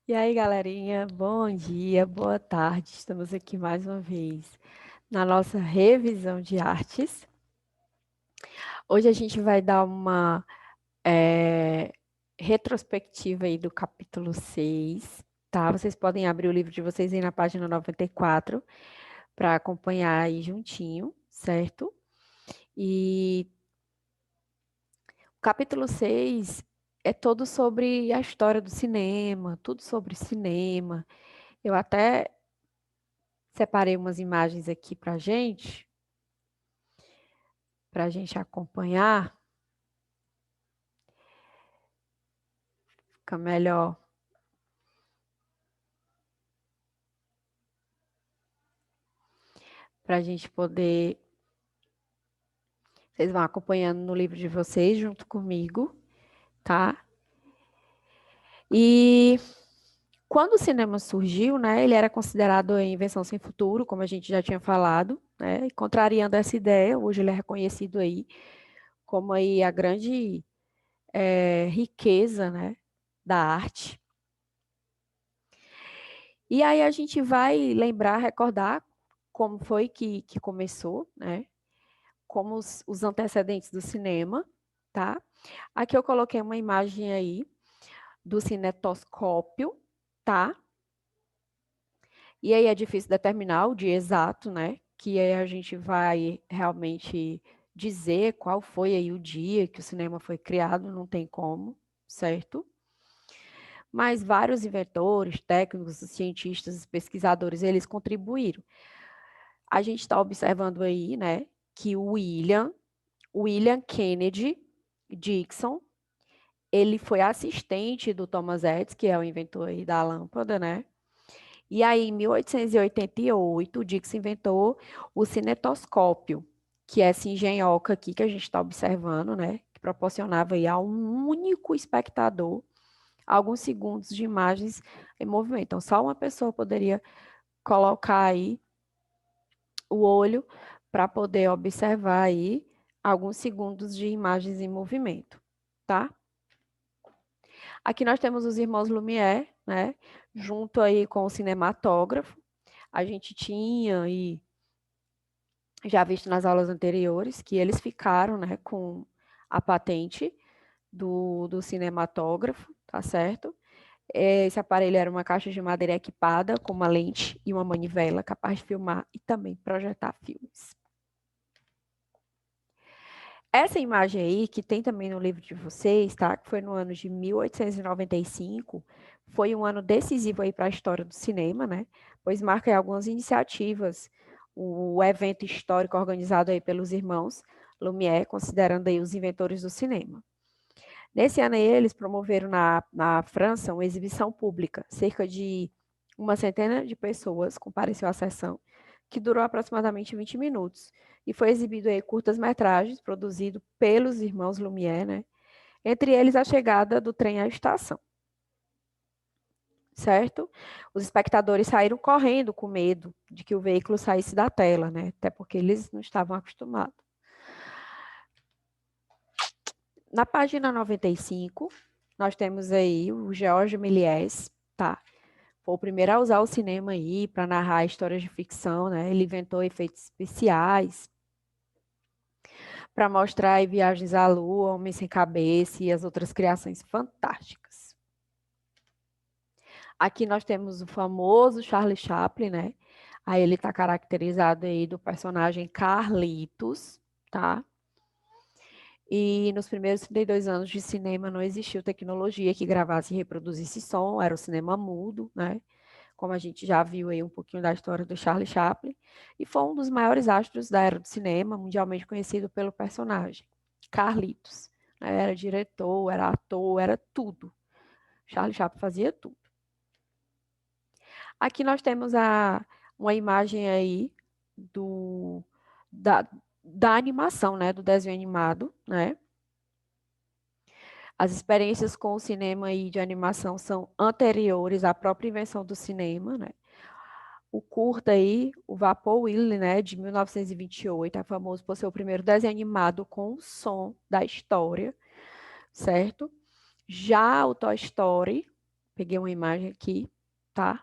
E aí, galerinha, bom dia, boa tarde. Estamos aqui mais uma vez na nossa revisão de artes. Hoje a gente vai dar uma retrospectiva aí do capítulo 6, tá? Vocês podem abrir o livro de vocês aí na página 94 para acompanhar aí juntinho, certo? E o capítulo 6 é todo sobre a história do cinema, tudo sobre cinema. Eu até separei umas imagens aqui para a gente acompanhar, fica melhor para a gente poder. Vocês vão acompanhando no livro de vocês junto comigo, tá? E quando o cinema surgiu, né, ele era considerado a invenção sem futuro, como a gente já tinha falado, né? E contrariando essa ideia, hoje ele é reconhecido aí como aí a grande riqueza, né, da arte. E aí a gente vai lembrar, recordar como foi que começou, né? Como os antecedentes do cinema, tá? Aqui eu coloquei uma imagem aí do cinetoscópio, tá? E aí é difícil determinar o dia exato, né? Que aí a gente vai realmente dizer qual foi aí o dia que o cinema foi criado, não tem como, certo? Mas vários inventores, técnicos, cientistas, pesquisadores, eles contribuíram. A gente está observando aí, né, que o William Kennedy Dixon, ele foi assistente do Thomas Edison, que é o inventor aí da lâmpada, né? E aí, em 1888, o Dixon inventou o cinetoscópio, que é essa engenhoca aqui que a gente está observando, né? Que proporcionava aí a um único espectador alguns segundos de imagens em movimento. Então, só uma pessoa poderia colocar aí o olho para poder observar aí alguns segundos de imagens em movimento, tá? Aqui nós temos os irmãos Lumière, né? Junto aí com o cinematógrafo. A gente tinha aí já visto nas aulas anteriores que eles ficaram, né, com a patente do cinematógrafo, tá certo? Esse aparelho era uma caixa de madeira equipada com uma lente e uma manivela capaz de filmar e também projetar filmes. Essa imagem aí, que tem também no livro de vocês, tá? Que foi no ano de 1895, foi um ano decisivo aí para a história do cinema, né? Pois marca aí algumas iniciativas, o evento histórico organizado aí pelos irmãos Lumière, considerando aí os inventores do cinema. Nesse ano aí, eles promoveram na França uma exibição pública, cerca de uma centena de pessoas compareceu à sessão, que durou aproximadamente 20 minutos. E foi exibido aí curtas-metragens produzido pelos irmãos Lumière, né? Entre eles a chegada do trem à estação, certo? Os espectadores saíram correndo com medo de que o veículo saísse da tela, né? Até porque eles não estavam acostumados. Na página 95, nós temos aí o Georges Méliès, tá? Foi o primeiro a usar o cinema aí para narrar histórias de ficção, né? Ele inventou efeitos especiais para mostrar aí viagens à Lua, Homem Sem Cabeça e as outras criações fantásticas. Aqui nós temos o famoso Charlie Chaplin, né? Aí ele está caracterizado aí do personagem Carlitos, tá? E nos primeiros 32 anos de cinema não existiu tecnologia que gravasse e reproduzisse som, era o cinema mudo, né? Como a gente já viu aí um pouquinho da história do Charlie Chaplin, e foi um dos maiores astros da era do cinema, mundialmente conhecido pelo personagem, Carlitos. Né? Era diretor, era ator, era tudo. Charlie Chaplin fazia tudo. Aqui nós temos uma imagem aí do, da, da animação, né? Do desenho animado, né? As experiências com o cinema e de animação são anteriores à própria invenção do cinema, né? O curta aí, o Vapor Willie, né, de 1928, é famoso por ser o primeiro desenho animado com o som da história, certo? Já o Toy Story, Peguei uma imagem aqui, tá?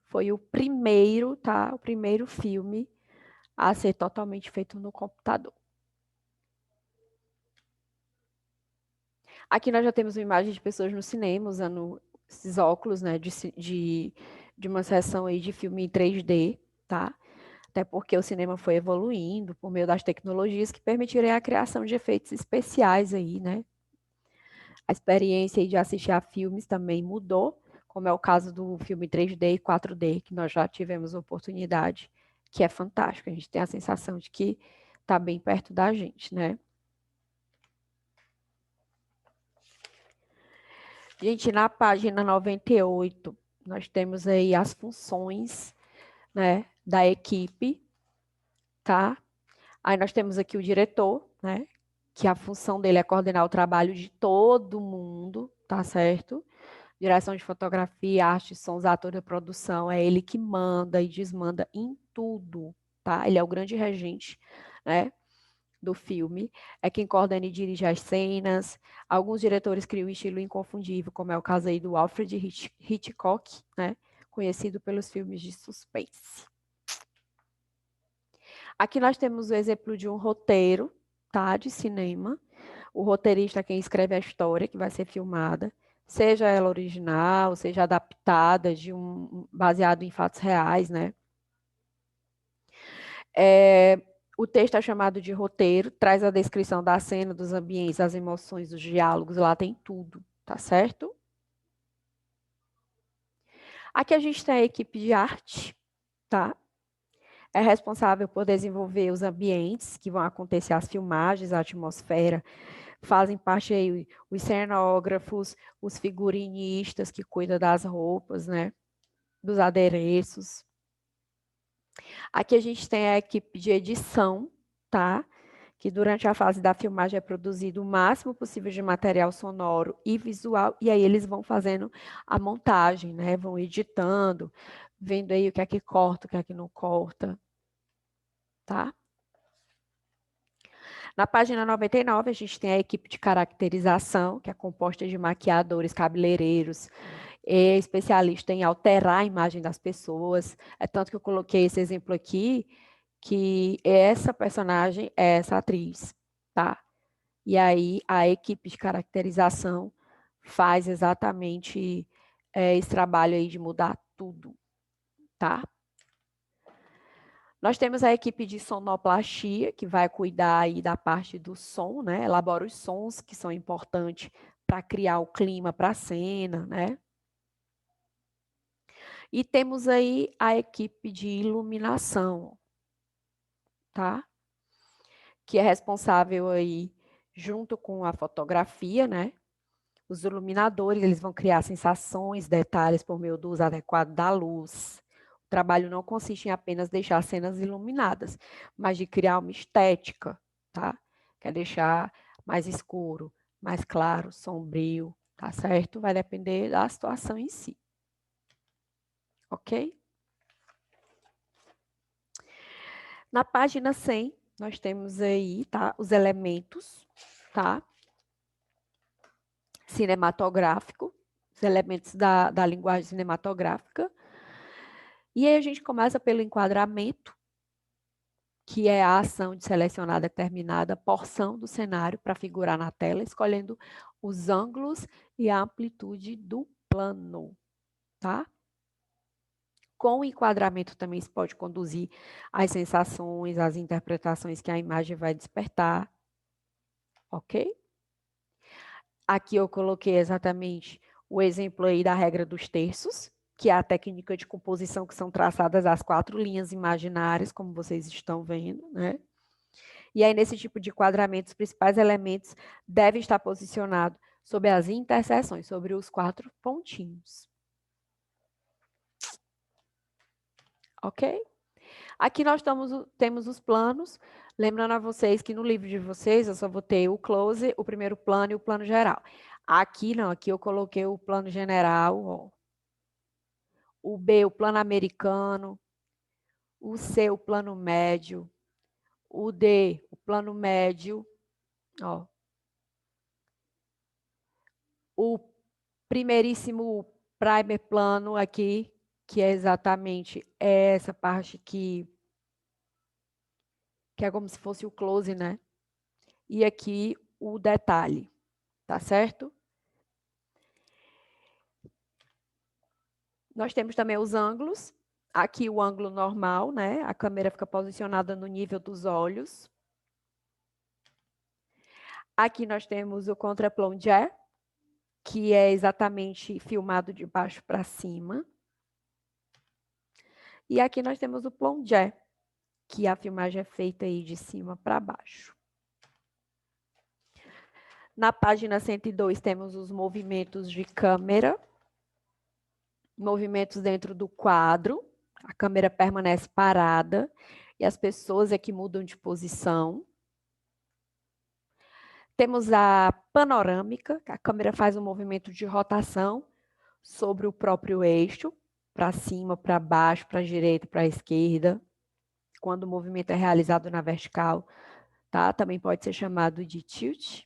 Foi o primeiro, tá? O primeiro filme a ser totalmente feito no computador. Aqui nós já temos uma imagem de pessoas no cinema usando esses óculos, né, de uma sessão aí de filme em 3D, tá? Até porque o cinema foi evoluindo por meio das tecnologias que permitiram a criação de efeitos especiais aí, né? A experiência aí de assistir a filmes também mudou, como é o caso do filme 3D e 4D, que nós já tivemos oportunidade, que é fantástico. A gente tem a sensação de que está bem perto da gente, né? Gente, na página 98, nós temos aí as funções, né, da equipe, tá? Aí nós temos aqui o diretor, né, que a função dele é coordenar o trabalho de todo mundo, tá certo? Direção de fotografia, arte, sons, ator da produção, é ele que manda e desmanda em tudo, tá? Ele é o grande regente, né, do filme, é quem coordena e dirige as cenas. Alguns diretores criam um estilo inconfundível, como é o caso aí do Alfred Hitchcock, né, conhecido pelos filmes de suspense. Aqui nós temos o exemplo de um roteiro, tá, de cinema. O roteirista é quem escreve a história que vai ser filmada, seja ela original, seja adaptada baseado em fatos reais, né? O texto é chamado de roteiro, traz a descrição da cena, dos ambientes, das emoções, dos diálogos, lá tem tudo, tá certo? Aqui a gente tem a equipe de arte, tá? É responsável por desenvolver os ambientes que vão acontecer as filmagens, a atmosfera, fazem parte aí os cenógrafos, os figurinistas que cuidam das roupas, né? Dos adereços. Aqui a gente tem a equipe de edição, tá? Que durante a fase da filmagem é produzido o máximo possível de material sonoro e visual, e aí eles vão fazendo a montagem, né? Vão editando, vendo aí o que é que corta, o que é que não corta, tá? Na página 99, a gente tem a equipe de caracterização, que é composta de maquiadores, cabeleireiros, é especialista em alterar a imagem das pessoas. É tanto que eu coloquei esse exemplo aqui, que essa personagem é essa atriz, tá? E aí a equipe de caracterização faz exatamente esse trabalho aí de mudar tudo, tá? Nós temos a equipe de sonoplastia, que vai cuidar aí da parte do som, né? Elabora os sons que são importantes para criar o clima para a cena, né? E temos aí a equipe de iluminação, tá? Que é responsável aí, junto com a fotografia, né? Os iluminadores, eles vão criar sensações, detalhes por meio do uso adequado da luz. O trabalho não consiste em apenas deixar cenas iluminadas, mas de criar uma estética, tá? Quer deixar mais escuro, mais claro, sombrio, tá certo? Vai depender da situação em si. Ok? Na página 100, nós temos aí, tá? Os elementos, tá? Cinematográfico, os elementos da linguagem cinematográfica. E aí a gente começa pelo enquadramento, que é a ação de selecionar determinada porção do cenário para figurar na tela, escolhendo os ângulos e a amplitude do plano, tá? Com o enquadramento também se pode conduzir as sensações, as interpretações que a imagem vai despertar, ok? Aqui eu coloquei exatamente o exemplo aí da regra dos terços, que é a técnica de composição que são traçadas as 4 linhas imaginárias, como vocês estão vendo, né? E aí, nesse tipo de enquadramento, os principais elementos devem estar posicionados sobre as interseções, sobre os 4 pontinhos. Ok? Aqui nós temos os planos, lembrando a vocês que no livro de vocês eu só vou ter o close, o primeiro plano e o plano geral. Aqui não, aqui eu coloquei o plano general, ó. O B, o plano americano, o C, o plano médio, o D, o plano médio, ó. O primeiríssimo primer plano aqui, que é exatamente essa parte que é como se fosse o close, né? E aqui o detalhe, tá certo? Nós temos também os ângulos. Aqui o ângulo normal, né? A câmera fica posicionada no nível dos olhos. Aqui nós temos o contre-plongé, que é exatamente filmado de baixo para cima. E aqui nós temos o plongé, que a filmagem é feita aí de cima para baixo. Na página 102 temos os movimentos de câmera, movimentos dentro do quadro, a câmera permanece parada e as pessoas é que mudam de posição. Temos a panorâmica, a câmera faz um movimento de rotação sobre o próprio eixo, para cima, para baixo, para a direita, para a esquerda, quando o movimento é realizado na vertical, tá? Também pode ser chamado de tilt.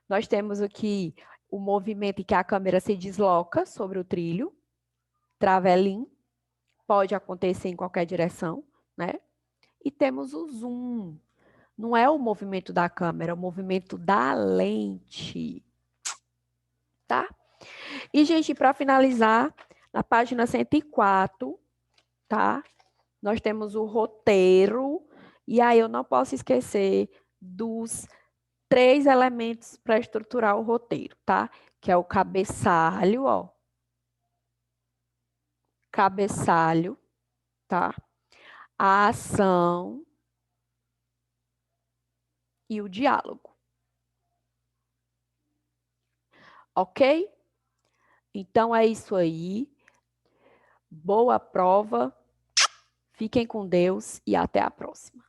Nós temos aqui o movimento em que a câmera se desloca sobre o trilho, traveling, pode acontecer em qualquer direção, né? E temos o zoom. Não é o movimento da câmera, é o movimento da lente, tá? E, gente, para finalizar, na página 104, tá? Nós temos o roteiro, e aí eu não posso esquecer dos 3 elementos para estruturar o roteiro, tá? Que é o cabeçalho, ó. Cabeçalho, tá? A ação e o diálogo. Ok? Então é isso aí. Boa prova. Fiquem com Deus e até a próxima.